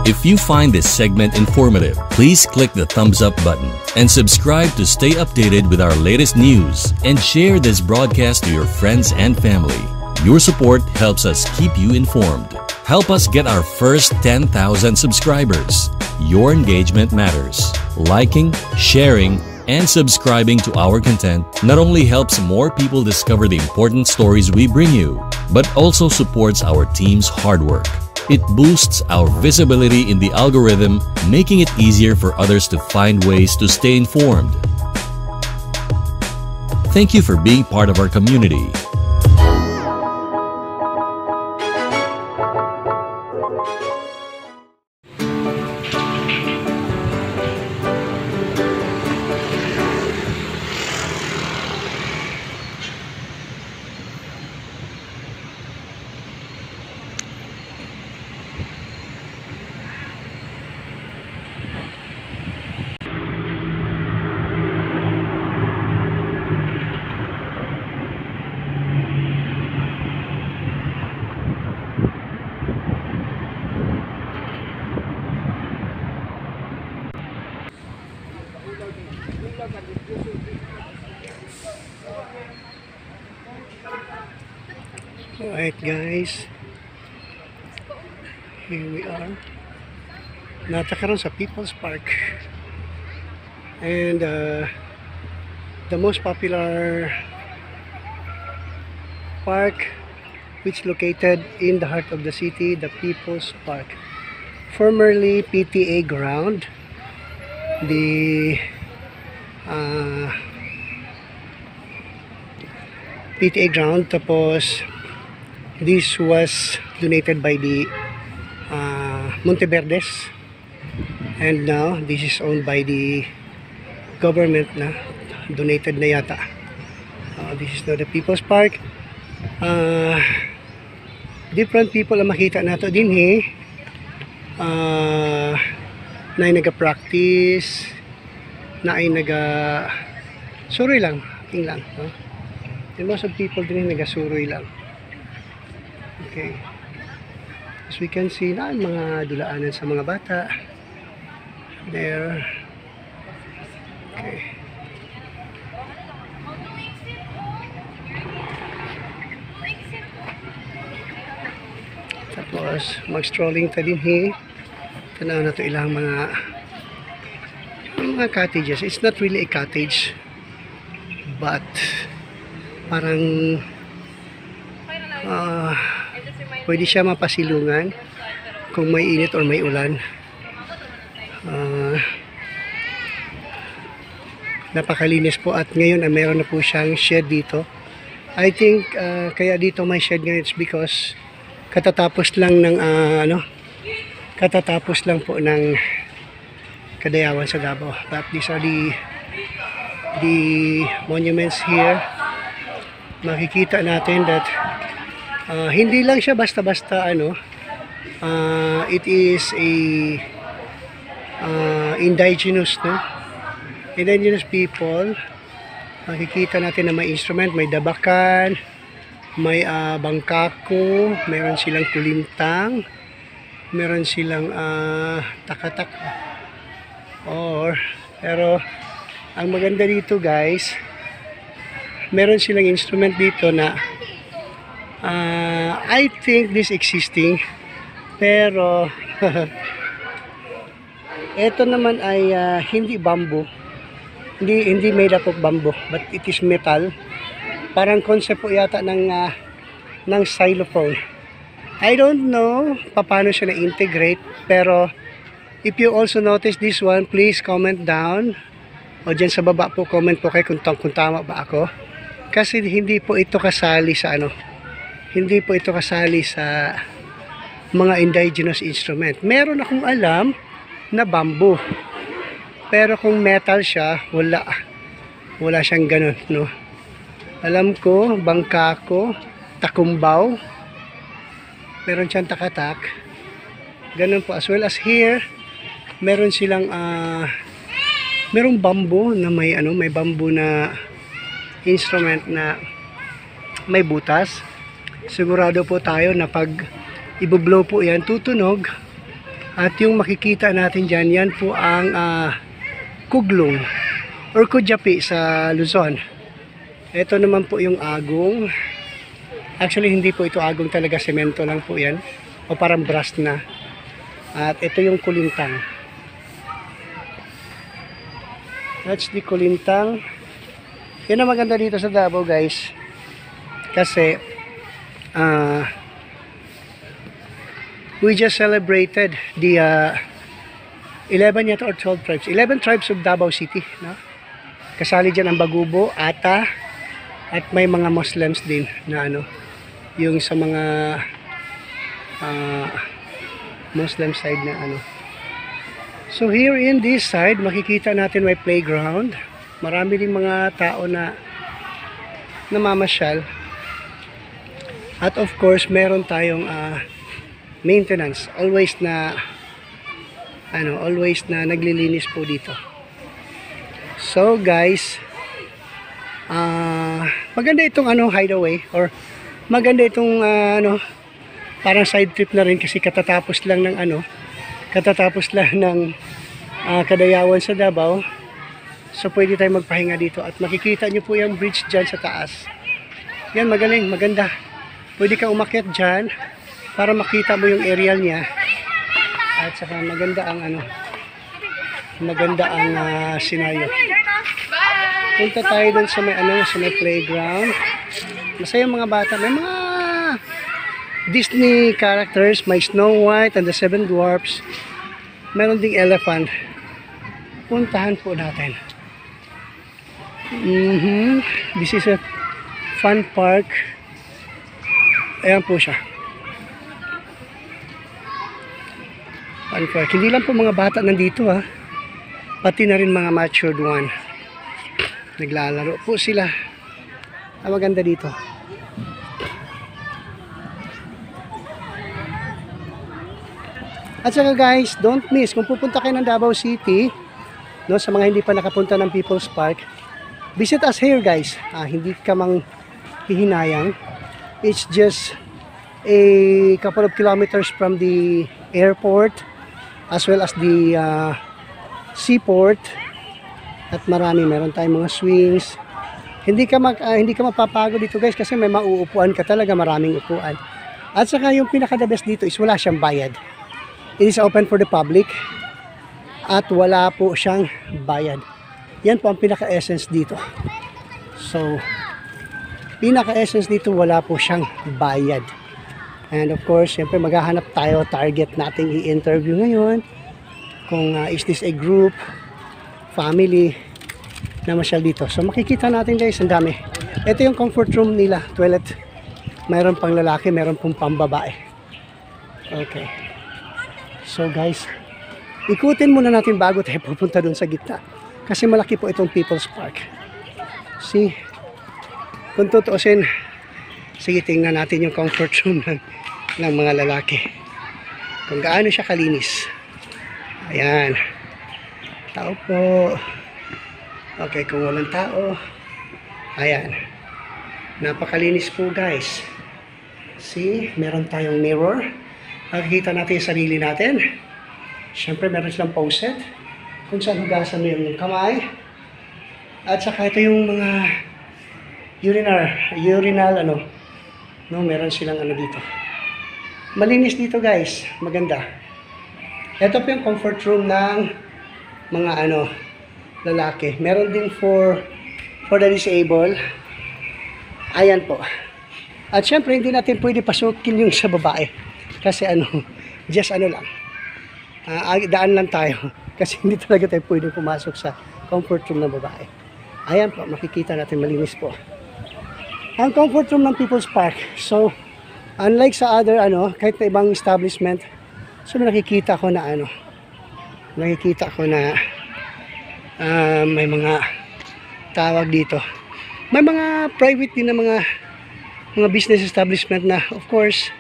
If you find this segment informative, please click the thumbs up button and subscribe to stay updated with our latest news, and share this broadcast to your friends and family. Your support helps us keep you informed. Help us get our first 10,000 subscribers. Your engagement matters. Liking, sharing, and subscribing to our content not only helps more people discover the important stories we bring you, but also supports our team's hard work. It boosts our visibility in the algorithm, making it easier for others to find ways to stay informed. Thank you for being part of our community. Alright guys, here we are. Natakaroon sa People's Park, and the most popular park which located in the heart of the city, the People's Park, formerly PTA ground. The PTA ground, tapos this was donated by the Monteverdes, and now this is owned by the government na, donated na yata. This is now the People's Park. Different people ang makita nato din na ay naga-practice, na ay naga-suroy lang, ating lang, no? And most of people din ay naga-suroy lang. Okay, as we can see na mga dulaanan sa mga bata there. Okay, tapos mag-strolling ta din tanaw na to ilang mga cottages. It's not really a cottage, but parang pwede siya mapasilungan kung may init or may ulan. Napakalinis po, at ngayon mayroon na po siyang shed dito. I think kaya dito may shed ngayon, it's because katatapos lang ng katatapos lang po ng Kadayawan sa Davao. But these are the monuments here. Makikita natin that hindi lang siya basta-basta it is a indigenous people. Makikita natin na may instrument, may dabakan, may bangkako, meron silang kulintang, meron silang takatak, pero ang maganda dito guys, meron silang instrument dito na I think this existing, pero ito naman ay hindi bamboo, hindi made up of bamboo, but it is metal. Parang concept po yata ng xylophone. I don't know paano siya na-integrate, pero if you also notice this one, please comment down, o dyan sa baba po, comment po kayo kung tama ba ako, kasi hindi po ito kasali sa hindi po ito kasali sa mga indigenous instrument. Meron akong alam na bamboo, pero kung metal siya, wala siyang ganun, no? Alam ko bangkako, takumbaw, meron siyang takatak, ganun po. As well as here, meron silang merong bamboo na may bamboo na instrument na may butas. Sigurado po tayo na pag i-blow po yan, tutunog At yung makikita natin dyan, yan po ang Kuglong or Kudyapi sa Luzon. Ito naman po yung Agong. Actually, hindi po ito Agong talaga, semento lang po yan. O parang brass na. At ito yung Kulintang. That's the Kulintang. Yan ang maganda dito sa Davao, guys. Kasi, we just celebrated the 11 yata or 12 tribes. 11 tribes of Davao City. No? Kasali dyan ang Bagubo, Ata, at may mga Muslims din na yung sa mga Muslim side na So here in this side, makikita natin may playground. Marami ding mga tao na namamasyal. At of course, meron tayong maintenance. Always na naglilinis po dito. So guys, maganda itong hideaway, or maganda itong parang side trip na rin, kasi katatapos lang ng Kadayawan sa Davao. So pwede tayong magpahinga dito at makikita nyo po yung bridge dyan sa taas. Yan, magaling, maganda. Pwede ka umakyat dyan para makita mo yung aerial niya. At saka maganda ang senaryo. Punta tayo dun sa may playground. Masaya mga bata. May mga Disney characters. May Snow White and the Seven Dwarfs. Meron ding elephant. Puntahan po natin. This is a fun park. Ayan po siya. Fun park. Hindi lang po mga bata nandito ha. Pati na rin mga matured one. Naglalaro po sila. Ang maganda dito. At saka guys, don't miss, kung pupunta kayo ng Davao City, sa mga hindi pa nakapunta ng People's Park, visit us here guys. Hindi ka mang hihinayang. It's just a couple of kilometers from the airport as well as the seaport. At meron tayong mga swings. Hindi ka mapapagod dito guys, kasi may mauupuan ka talaga, maraming upuan. At saka yung pinaka-the best dito is wala siyang bayad. It is open for the public at wala po siyang bayad. Yan po ang pinaka-essence dito. So, pinaka-essence dito, wala po siyang bayad. And of course, siyempre maghahanap tayo, target nating i-interview ngayon. Kung is this a group, family na masyal dito. So, makikita natin guys, ang dami. Ito yung comfort room nila, toilet. Mayroon pang lalaki, mayroon pang pambabae. Okay. So guys, ikutin muna natin bago tayo pupunta dun sa gitna. Kasi malaki po itong People's Park. See? Kung tutuusin, sige, tingnan natin yung comfort room ng mga lalaki. Kung gaano siya kalinis. Ayan. Tao po. Okay, kung walang tao. Ayan. Napakalinis po guys. See? Meron tayong mirror. Nakikita natin yung sarili natin. Siyempre, meron silang faucet kung saan hugasan mo yung kamay. At saka ito yung mga urinal, meron silang dito. Malinis dito guys, maganda. Ito po yung comfort room ng mga lalaki. Meron din for the disabled. Ayan po. At siyempre, hindi natin pwede pasukin yung sa babae. Kasi just lang. Daan lang tayo. Kasi hindi talaga tayo pwede pumasok sa comfort room ng babae. Ayan po, makikita natin malinis po. Ang comfort room ng People's Park. So, unlike sa other, kahit na ibang establishment, so nakikita ko na may mga tawag dito. May mga private din na mga business establishment na, of course,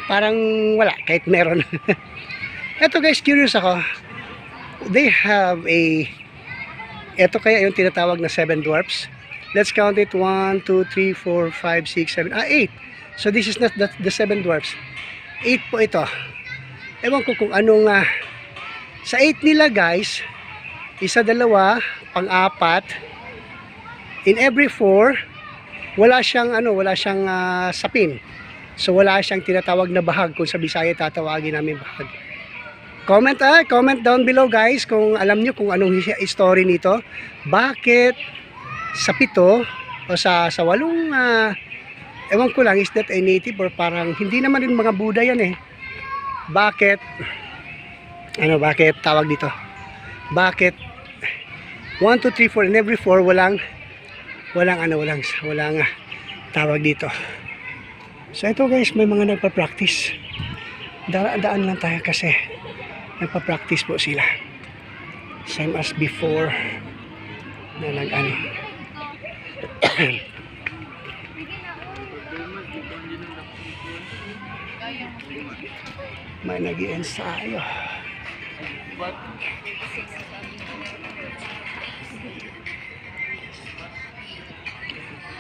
parang wala, kahit meron. Eto guys, curious ako. They have eto kaya yung tinatawag na 7 dwarfs. Let's count it. 1, 2, 3, 4, 5, 6, 7, 8. So this is not the 7 dwarfs. 8 po ito. ewan ko kung anong sa 8 nila guys, isa, dalawa, pang-apat, in every 4 wala siyang sapin. So wala siyang tinatawag na bahag, kung sa Bisaya tatawagin namin bahag. Comment down below guys kung alam nyo kung anong story nito. Bakit sa 7 o sa 8, ewan ko lang, is that a native or parang hindi naman rin mga Buddha yan eh. Bakit tawag dito? Bakit 1, 2, 3, 4 in every 4 walang tawag dito. So ito guys, may mga nagpa-practice. Daan lang tayo kasi nagpa-practice po sila. Same as before na may nag-i-ensayo.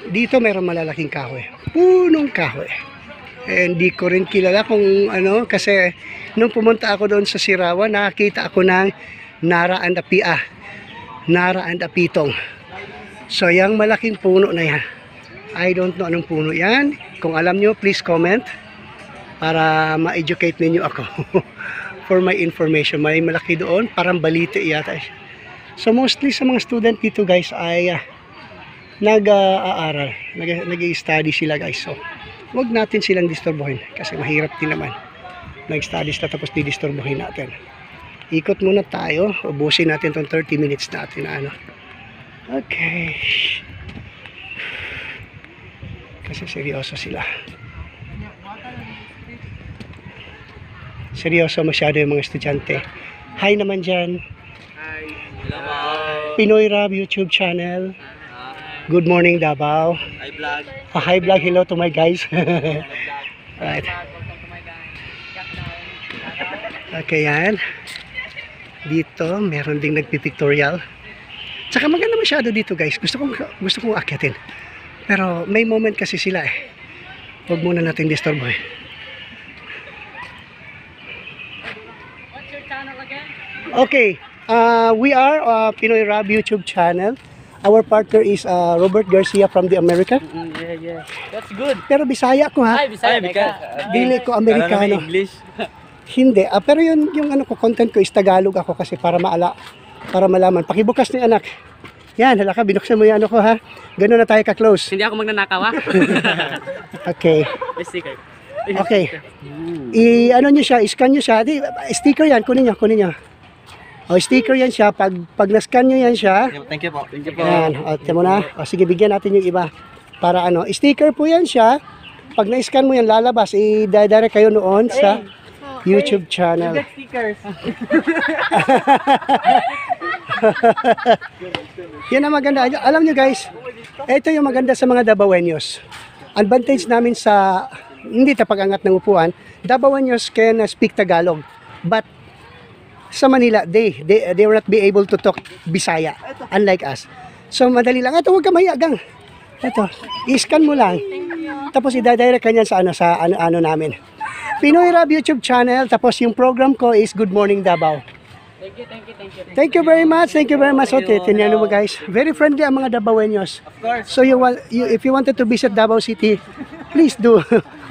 Dito mayroong malalaking kahoy. Punong kahoy. Hindi ko rin kilala kung ano, kasi nung pumunta ako doon sa Sirawan, nakakita ako ng Nara and Apitong. So yung malaking puno na yan, I don't know anong puno yan. Kung alam nyo, please comment para ma-educate ninyo ako. For my information, may malaki doon, parang balite yata. So mostly sa mga student dito guys ay nag-aaral, nag-i-study sila guys. So wag natin silang disturbuhin kasi mahirap din naman. Nag-studies na tapos didisturbuhin natin. Ikot muna tayo, ubusin natin tong 30 minutes natin na ano. Okay. Kasi seryoso sila. Seryoso masyado yung mga estudyante. Hi naman dyan. Hi. Hello. Pinoy Rab YouTube channel. Good morning Davao. Hi vlog. Hi vlog, hello to my guys. Right. Okay yan. Dito meron ding nagpipictorial. Tsaka maganda masyado dito guys. Gusto kong akyatin. Pero may moment kasi sila eh. Huwag muna natin disturbo eh. What's your channel again? Okay. We are Pinoy Rab YouTube channel. Our partner is Robert Garcia from the America. Yeah. That's good. Pero Bisaya ko ha. Hi, Bisaya. Dili ko Amerikano. English. Hindi. Pero yung ano ko, content ko is Tagalog ako kasi para malaman. Pakibukas ni anak. Yan, hala ka, binuksan mo yung ano ko ha. Ganun na tayo ka-close. Hindi ako magnanakaw ha. Okay. May sticker. Okay. I-ano nyo siya, i-scan nyo siya. Sticker yan, kunin nyo. O, sticker yan siya. Pag na-scan nyo yan siya. Thank you po. Yan, o, tiyan mo na. O, sige, bigyan natin yung iba. Para ano, sticker po yan siya. Pag na-scan mo yan, lalabas. I-direct kayo noon sa YouTube channel. Stickers. Yan ang maganda. Alam nyo guys, ito yung maganda sa mga Dabawenyos. Advantage namin sa, hindi tapag-angat ng upuan, Dabawenyos can speak Tagalog. But sa Manila, they will not be able to talk Bisaya, unlike us. So madali lang. Ito, huwag ka mahiyagang. Ito, i-scan mo lang. Tapos i-direct ka niyan sa ano namin. Pinoy Rab YouTube channel. Tapos yung program ko is Good Morning Davao. Thank you very much. Okay, tingnan mo guys. Very friendly ang mga Dabawenyos. Of course. So if you wanted to visit Davao City, please do.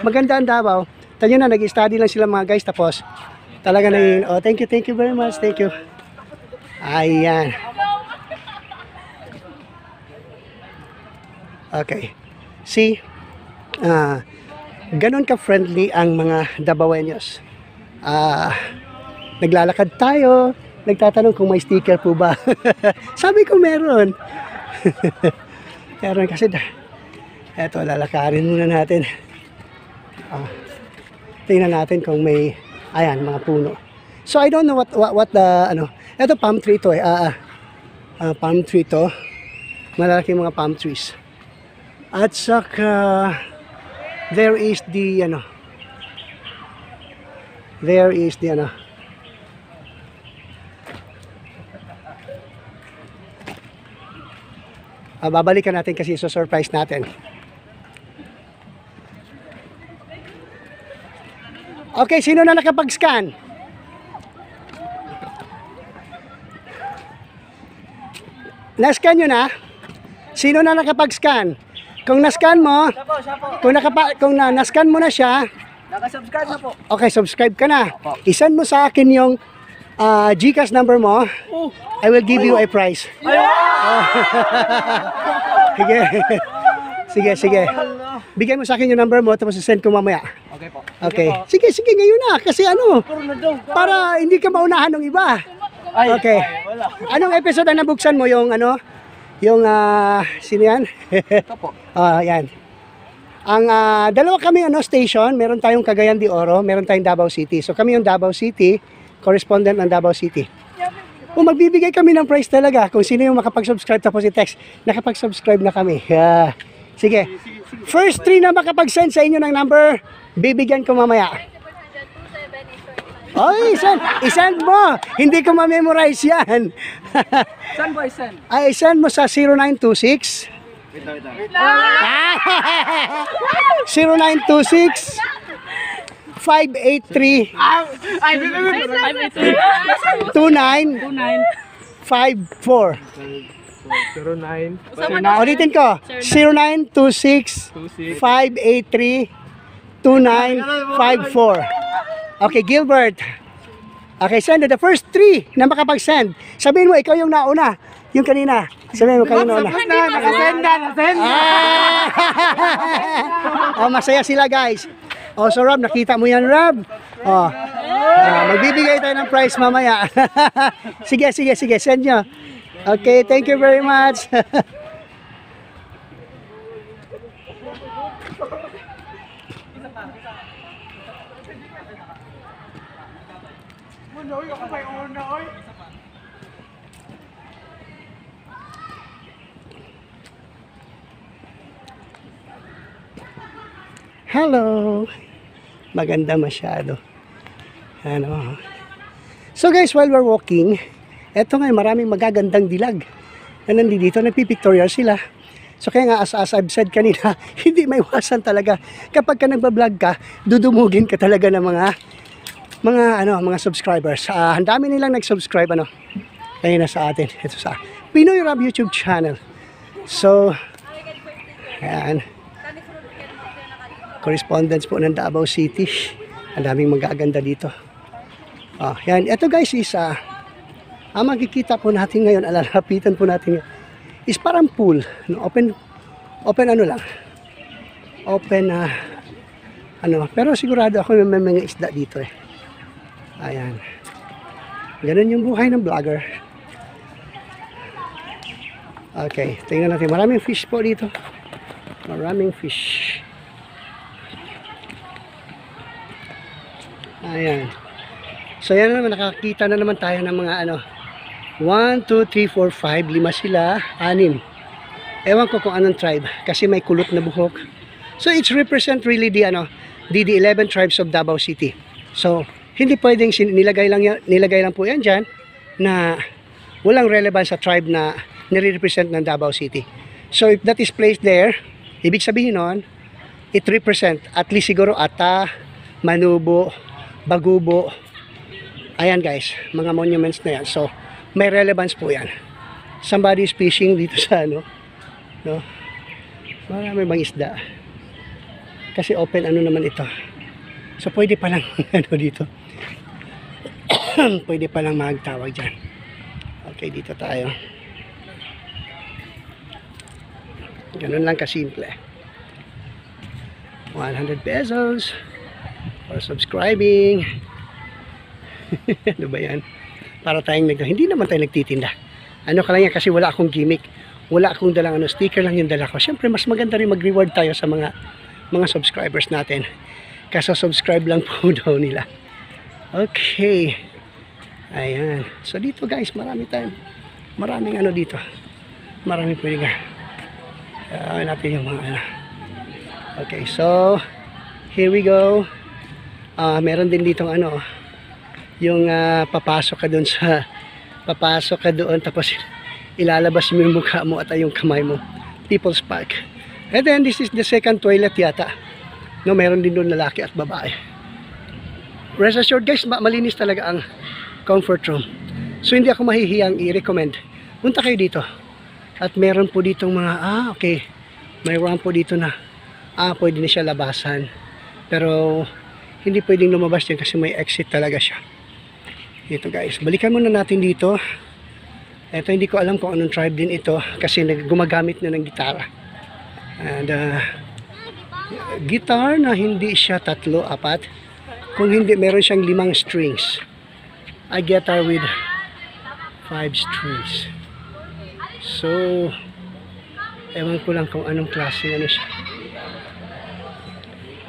Maganda ang Davao. Tanyo na, nag-study lang sila mga guys. Tapos talaga na yun. Oh, thank you very much. Thank you. Ayan. Okay. See? Ganon ka-friendly ang mga Dabawenyos. Naglalakad tayo, nagtatanong kung may sticker po ba. Sabi ko meron. Meron kasi eto, lalakarin muna natin. Tingnan natin kung may ayan, mga puno. So I don't know what the ano. Eto palm tree to eh. Palm tree to. Malalaking mga palm trees. At saka there is the ano. Babalikan natin kasi surprise natin. Okay, sino na nakapag-scan? Na-scan nyo na? Sino na nakapag-scan? Kung na-scan mo, kung na-scan mo na siya, Naka-subscribe na po. okay, subscribe ka na. Isend mo sa akin yung GCash number mo. I will give you a prize. Sige. Sige. Bigyan mo sa akin yung number mo, tapos send ko mamaya. Okay po. Okay. Sige, ngayon na. Kasi para hindi ka maunahan ng iba. Okay. Wala. Anong episode ang nabuksan mo? Yung sino yan? Ito po. Yan. Ang dalawa kami station, meron tayong Cagayan de Oro, meron tayong Davao City. So kami yung Davao City, correspondent ng Davao City. Kung magbibigay kami ng prize talaga, kung sino yung makapag-subscribe tapos i-text, nakapag-subscribe na kami. Sige. First 3 na makapag-send sa inyo ng number, bibigyan ko mamaya. Oy, isend mo. Hindi ko ma-memorize yan. Saan ba i-send? Ay, send mo sa 0926 0926 583 2954. Ulitin ko. 0926 583 2954. Okay, Gilbert. Okay, send the first 3 na makapag-send. Sabihin mo, ikaw yung nauna. Yung kanina. Sabihin mo, kayo nauna. Nakasend na. Masaya sila, guys. So, Rob, nakita mo yan, Rob? Magbibigay tayo ng prize mamaya. Sige. Send nyo. Okay, thank you very much. Hello. Maganda masyado. So guys, while we're walking, eto nga, maraming magagandang dilag na nandito, nagpipictorial sila. So kaya nga, as I've said kanina, hindi maiwasan talaga. Kapag ka nagbablog ka, dudumugin ka talaga ng mga subscribers. Ang dami nilang nag-subscribe kanina sa atin. Ito sa Pinoy Rob YouTube channel. So, ayan. Correspondence po ng Davao City. Ang daming magaganda dito. Yan. Ito guys is makikita po natin ngayon, alalapitan po natin is parang pool. Open lang. Open pero sigurado ako may mga isda dito eh. Ayan. Ganun yung buhay ng vlogger. Okay, tingnan natin. Maraming fish po dito. Maraming fish. Ayan. So yan naman, nakakita na naman tayo ng mga 1, 2, 3, 4, 5, 5 sila, 6. Ewan ko kung anong tribe kasi may kulot na buhok. So it represent really the 11 tribes of Davao City. So hindi pwedeng nilagay lang po yan dyan na walang relevance sa tribe na nire-represent ng Davao City. So if that is placed there, ibig sabihin nun, it represent at least siguro Ata, Manubo, Bagubo. Ayan guys, mga monuments na yan. So, may relevance po yan. Somebody is fishing dito sa marami bang isda. Kasi open naman ito. So, pwede palang dito. Pwede palang magtawag dyan. Okay, dito tayo. Ganun lang kasimple. 100 pesos for subscribing. Ano ba yan? Para tayong hindi naman tayo nagtitinda. Ka lang yan kasi wala akong gimmick. Wala akong dalang sticker lang yung dala ko. Siyempre mas maganda rin mag-reward tayo sa mga subscribers natin. Kasi subscribe lang po daw nila. Okay. Ayan. So dito guys, maraming dito. Maraming pwede ka. Natin yung mga Okay, so here we go. Meron din ditong yung papasok ka doon tapos ilalabas mo yung mukha mo at yung kamay mo. People's Park. And then this is the second toilet yata. Meron din doon lalaki at babae. Rest assured guys, malinis talaga ang comfort room. So hindi ako mahihiyang i-recommend. Punta kayo dito. At meron po ditong mga, okay, mayroon po dito na, pwede na siya labasan. Pero, hindi pwedeng lumabas yan kasi may exit talaga siya. Ito guys, balikan muna natin dito. Ito, hindi ko alam kung anong tribe din ito kasi gumagamit na ng gitara. And, guitar na hindi siya 3, 4. Kung hindi, meron siyang 5 strings. A guitar with 5 strings. So, ewan ko lang kung anong klase ano siya.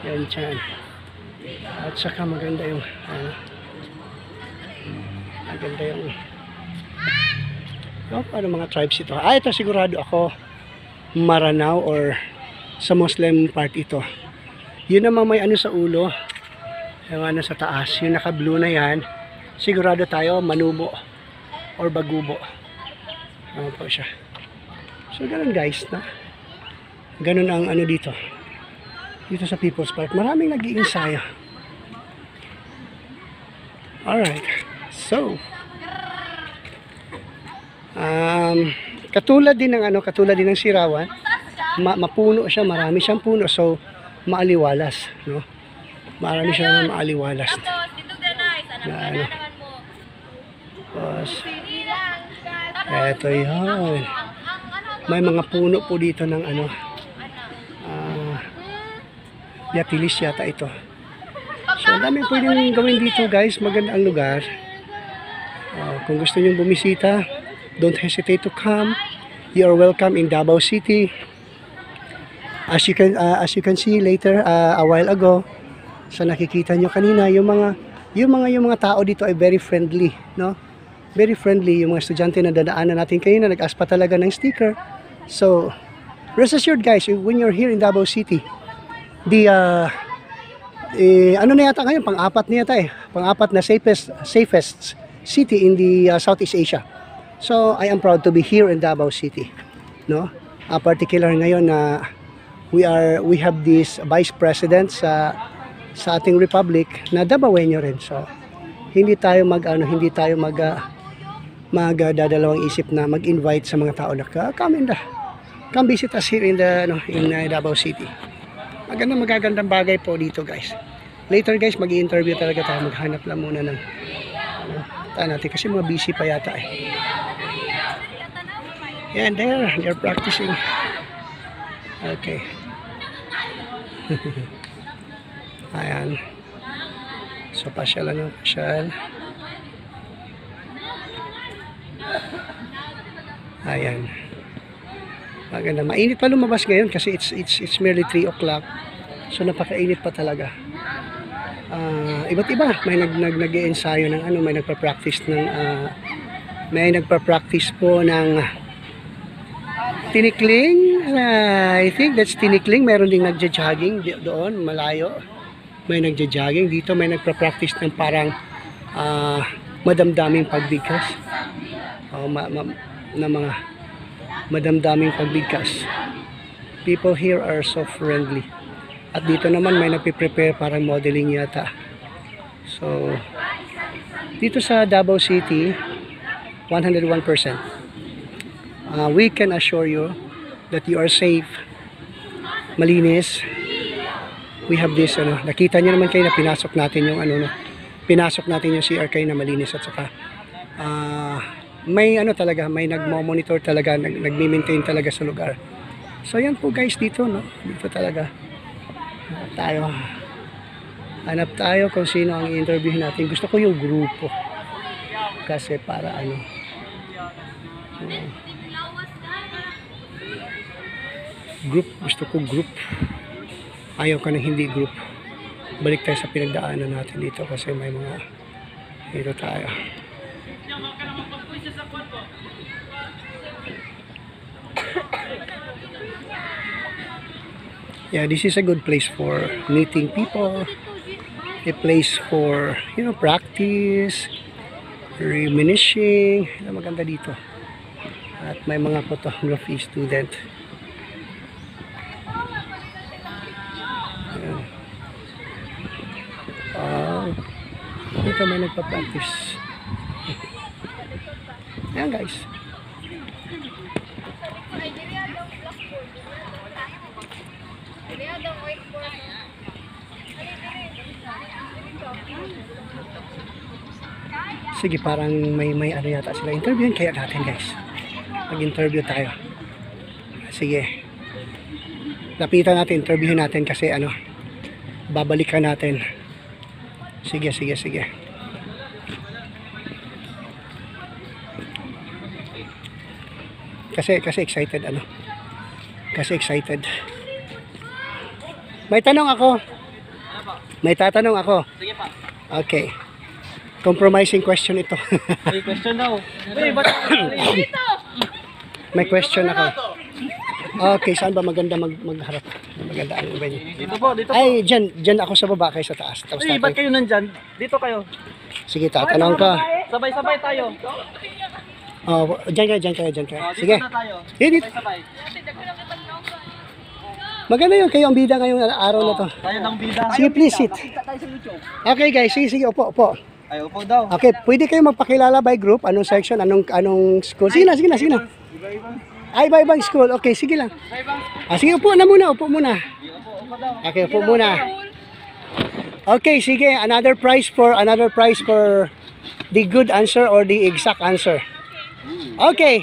Yan dyan. At saka maganda yung maganda yung ano mga tribes ito. Ito sigurado ako Maranao or sa Muslim part ito. Yun naman may ano sa ulo, yung ano sa taas, yung naka blue na yan, sigurado tayo Manubo or Bagubo. Ano po siya. So ganun guys, na ganun ang ano dito sa People's Park. Maraming nag-iinsayo. Alright, so katulad din ng Sirawan, mapuno siya, marami siyang puno, so maaliwalas, no? Marami siyang maaliwalas na ano. Eto yun. May mga puno po dito ng ano, Yatilis yata ito. So ang dami pwedeng gawin dito guys, maganda ang lugar. Kung gusto nyo bumisita, don't hesitate to come. You are welcome in Davao City. As you can see later, a while ago, sa nakikita nyo kanina, yung mga tao dito ay very friendly, no? Very friendly. Yung mga estudyante na dadaanan natin kayo na nag-ask pa talaga ng sticker. So, rest assured guys, when you're here in Davao City, ano na yata ngayon, pang-apat na yata pang-apat na safest city in the Southeast Asia. So, I am proud to be here in Davao City, no? Particular ngayon na we have this vice president sa ating republic na Davaoenyo rin. So, hindi tayo magdadalawang isip na mag-invite sa mga tao na come visit us here in Davao City. Magagandang bagay po dito guys. Later guys, mag-i-interview talaga tayo. Maghanap lang muna ng natin kasi mga busy pa yata Yan, they're practicing. Okay. Ayan. So, pasyal. Ayan. Maganda. Mainit pa lumabas ngayon kasi it's merely 3 o'clock. So, napakainit pa talaga. Iba't iba. May nag-e-ensayo ng may nagpa-practice po ng tinikling. I think that's tinikling. Meron ding nagja-jogging doon, malayo. May nagja-jogging. Dito may nagpa-practice ng parang madamdaming pagbigkas. Na mga madamdaming pagbigkas. People here are so friendly. At dito naman may nagpe-prepare para modeling yata. So, dito sa Davao City, 101%. We can assure you that you are safe, malinis. We have this, nakita nyo naman kayo na pinasok natin yung CR kayo na malinis at saka may talaga, may nagmo-monitor talaga, nagme-maintain talaga sa lugar. So yan po guys dito, no? Dito talaga. Hanap tayo kung sino ang i-interviewin natin. Gusto ko yung grupo. Kasi para group, gusto ko group. Ayaw ka na hindi group. Balik tayo sa pinagdaanan natin dito kasi may mga dito tayo. Yeah, this is a good place for meeting people, a place for practice, reminiscing. Maganda dito. At may mga photography student. Dito may nagpa-practice. Ayan guys. Sige, parang may ano yata sila. Interviewin kaya natin, guys. Mag-interview tayo. Sige. Lapitan natin, interviewin natin kasi ano, babalikan natin. Sige. Kasi excited ano. Kasi excited. May tanong ako. May tatanong ako. Sige pa. Okay. Compromising question ito. May question daw. Uy, ba't May question ako. Okay, saan ba maganda magharap? Maganda ang venue. Dito po. Ay, dyan ako sa baba kayo sa taas. Tapos Uy, ba't kayo nandyan? Dito kayo. Sige, tatanong ka. Sabay-sabay tayo. Oh, dyan kayo. Sige. Dito na tayo. Dito. Sabay. Maganda yun, kayo ang bida ngayong araw na to. Tayo ng bida. Sige, please sit. Kita tayo sa YouTube. Okay guys, sige, upo. Ay, upo daw. Okay, pwede kayo magpakilala by group, anong section, anong school. Sige na. Ay, iba-ibang school. Okay, sige lang. Sige, upo muna. Upo daw. Okay, upo muna. Okay, sige, another prize for the good answer or the exact answer. Okay.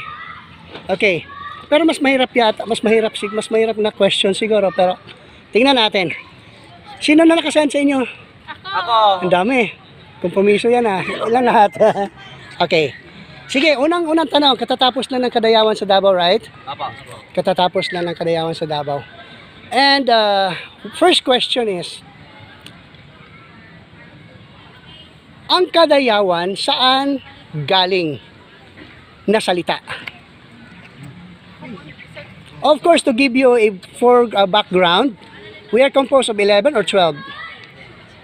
Pero mas mahirap na question siguro, pero tingnan natin. Sino na nakasend sa inyo? Ako. Ang dami. Kompromiso yan ah. Ilan lahat? Okay. Sige, unang tanong, katatapos na ng Kadayawan sa Davao, right? Apa. Katatapos na ng Kadayawan sa Davao. And first question is, ang Kadayawan saan galing na salita? Of course, to give you a background, we are composed of 11 or 12?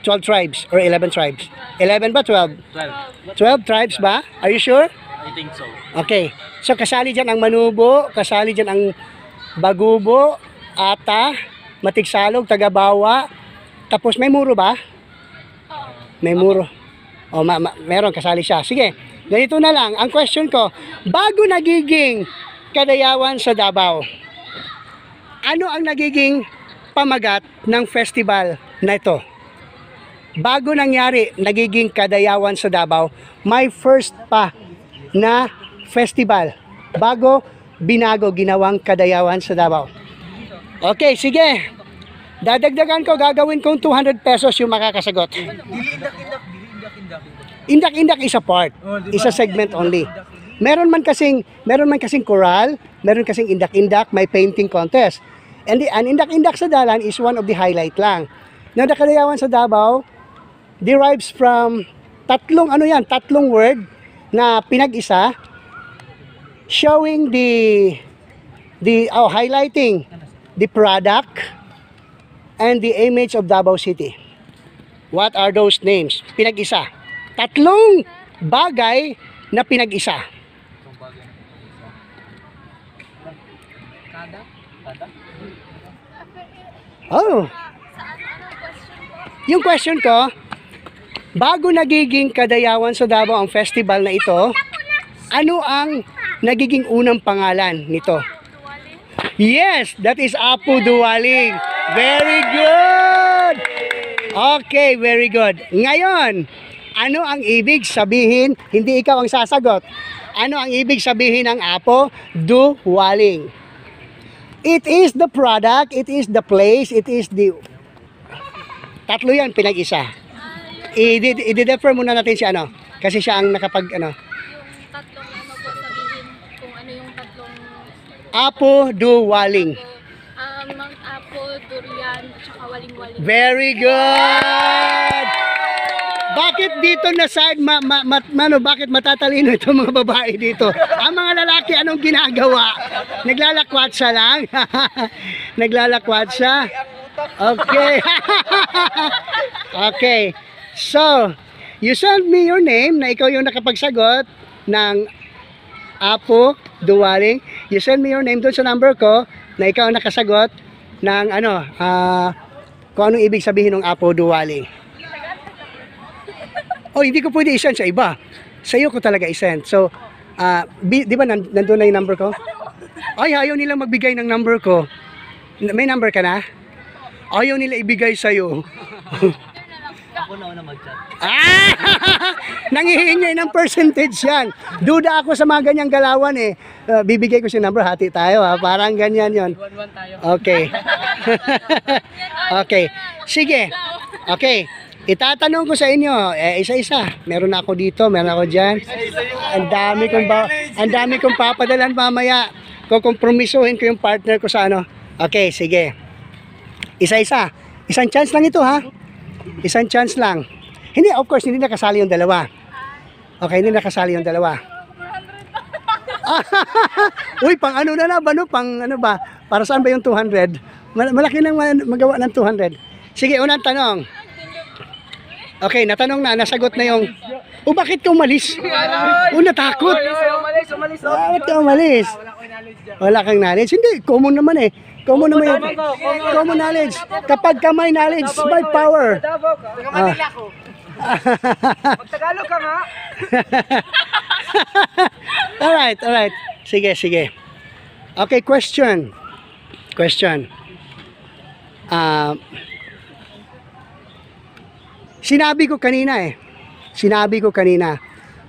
12 tribes or 11 tribes? 11 ba? 12? 12 tribes ba? Are you sure? I think so. Okay. So, kasali dyan ang Manubo, kasali dyan ang Bagubo, Ata, Matigsalog, Tagabawa. Tapos, may Muro ba? May Muro. O, meron, kasali siya. Sige, ganito na lang. Ang question ko, bago nagiging Kadayawan sa Davao, ano ang nagiging pamagat ng festival na ito? Bago nangyari, nagiging Kadayawan sa Davao, may first pa na festival. Bago binago, ginawang Kadayawan sa Davao. Okay, sige. Dadagdagan ko, gagawin kong 200 pesos yung makakasagot. Indak-indak is a part. Is a segment only. Meron man kasing choral, meron kasing indak-indak, may painting contest. And an indak-indak sa dalan is one of the highlight lang. Now, the Kadayawan sa Davao derives from tatlong word na pinag-isa, showing highlighting the product and the image of Davao City. What are those names? Pinag-isa. Tatlong bagay na pinag-isa. Oh. Yung question ko, bago nagiging Kadayawan sa Davao ang festival na ito, ano ang nagiging unang pangalan nito? Yes, that is Apo Duwaling. Very good. Okay, very good. Ngayon, ano ang ibig sabihin? Hindi ikaw ang sasagot. Ano ang ibig sabihin ng Apo Duwaling? It is the product, it is the place, it is the... Tatlo yan, pinag-isa. I-defer muna natin si ano. Kasi siya ang nakapag ano. Yung tatlong ano po sabihin kung ano yung tatlong... Apo Duwaling. Mang Apo, Durian, at saka Waling-Waling. Very good! Bakit dito na side, bakit matatalino itong mga babae dito? Ang mga lalaki, anong ginagawa? Naglalakwatsa lang? Naglalakwatsa? Okay. Okay. So, you send me your name na ikaw yung nakapagsagot ng Apo Duwaling. You send me your name doon sa number ko na ikaw ang nakasagot ng kung anong ibig sabihin ng Apo Duwaling. Oh, hindi ko pwede i-send sa iba. Sa iyo ko talaga i-send. So, di ba nandun na yung number ko? Ay, ayaw nila magbigay ng number ko. May number ka na? Ayaw nila ibigay sa'yo. Ako na una mag-chat. Ah! Nanghihingi ng percentage yan. Duda ako sa mga ganyang galawan eh. Bibigay ko si number, hati tayo ha. Parang ganyan yon. 1-1 tayo. Okay. Okay. Sige. Okay. Itatanong ko sa inyo, isa-isa. Meron ako dito, meron ako dyan. Ang dami kong papadalan mamaya. Kukompromisuhin ko yung partner ko sa ano. Okay, sige. Isa-isa. Isang chance lang ito ha. Isang chance lang. Hindi, of course, hindi nakasali yung dalawa. Okay, hindi nakasali yung dalawa. Uy, pang ano na ba, no? Pang ano ba? Para saan ba yung 200? Malaki nang magawa ng 200. Sige, unang tanong. Okay, natanong na, nasagot na yung... bakit ka umalis? Natakot. Umalis. Bakit ka umalis? Wala kang knowledge. Hindi, common naman eh. Common naman yun. Common knowledge. Kapag ka may knowledge, may power. Manila ko. Magtagalog ka nga. Alright. Sige. Okay, question. Sinabi ko kanina,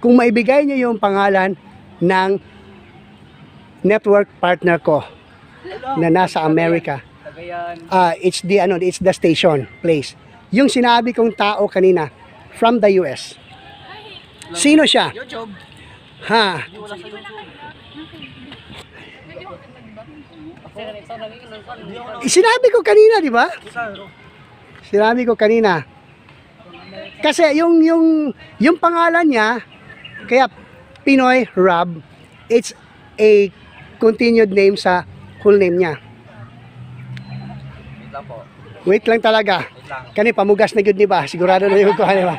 kung maibigay niyo yung pangalan ng network partner ko na nasa America, it's the station place. Yung sinabi kong tao kanina from the US. Sino siya? YouTube. Ha? Sinabi ko kanina, di ba? Sinabi ko kanina. Kasi yung pangalan niya, kaya Pinoy Rob, it's a continued name sa full name niya. Wait lang po. Wait lang talaga. Kani pamugas na gyud ni ba? Sigurado na yung kuha, di ba?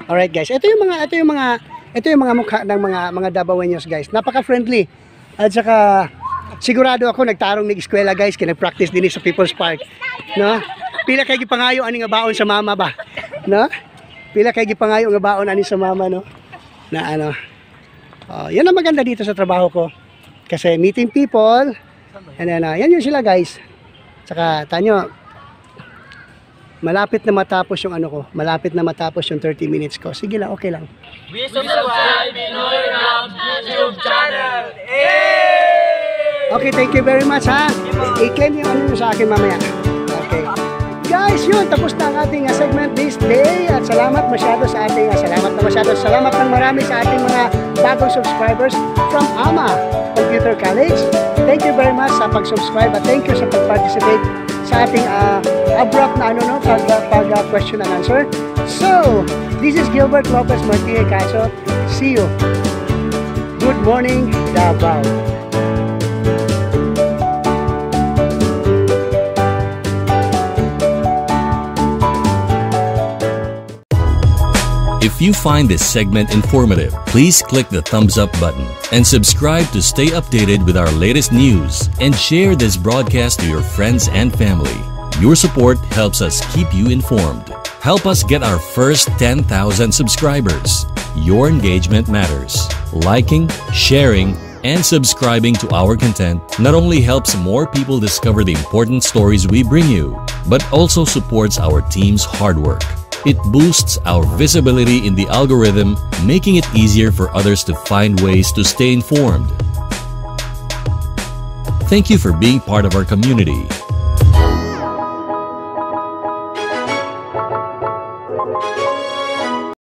Alright guys, ito yung mga mukha ng mga Dabaweños guys. Napaka-friendly. At saka sigurado ako nagtarong ng eskwela guys, kinag-practice din sa People's Park, no? Pila kay gipangayo ani nga baon sa mama ba? No? Pila kay gipangayo nga baon ani sa mama, no? Na ano. Yan ang maganda dito sa trabaho ko. Kasi meeting people, and then, yan yun sila guys. Saka tanyo, malapit na matapos yung ano ko. Malapit na matapos yung 30 minutes ko. Sige lang, okay lang. We subscribe Pinoy Rob YouTube channel. Okay, thank you very much ha. I-claim yung ano nyo sa akin mamaya. Okay. Guys, yun, tapos na ang ating segment this day. At salamat ng marami sa ating mga bagong subscribers from AMA Computer College. Thank you very much sa pag-subscribe at thank you sa pag-participate sa ating abrupt na question and answer. So, this is Gilbert Lopez Martire Caso. See you. Good morning, Davao. If you find this segment informative, please click the thumbs up button and subscribe to stay updated with our latest news and share this broadcast to your friends and family. Your support helps us keep you informed. Help us get our first 10,000 subscribers. Your engagement matters. Liking, sharing, and subscribing to our content not only helps more people discover the important stories we bring you, but also supports our team's hard work. It boosts our visibility in the algorithm, making it easier for others to find ways to stay informed. Thank you for being part of our community.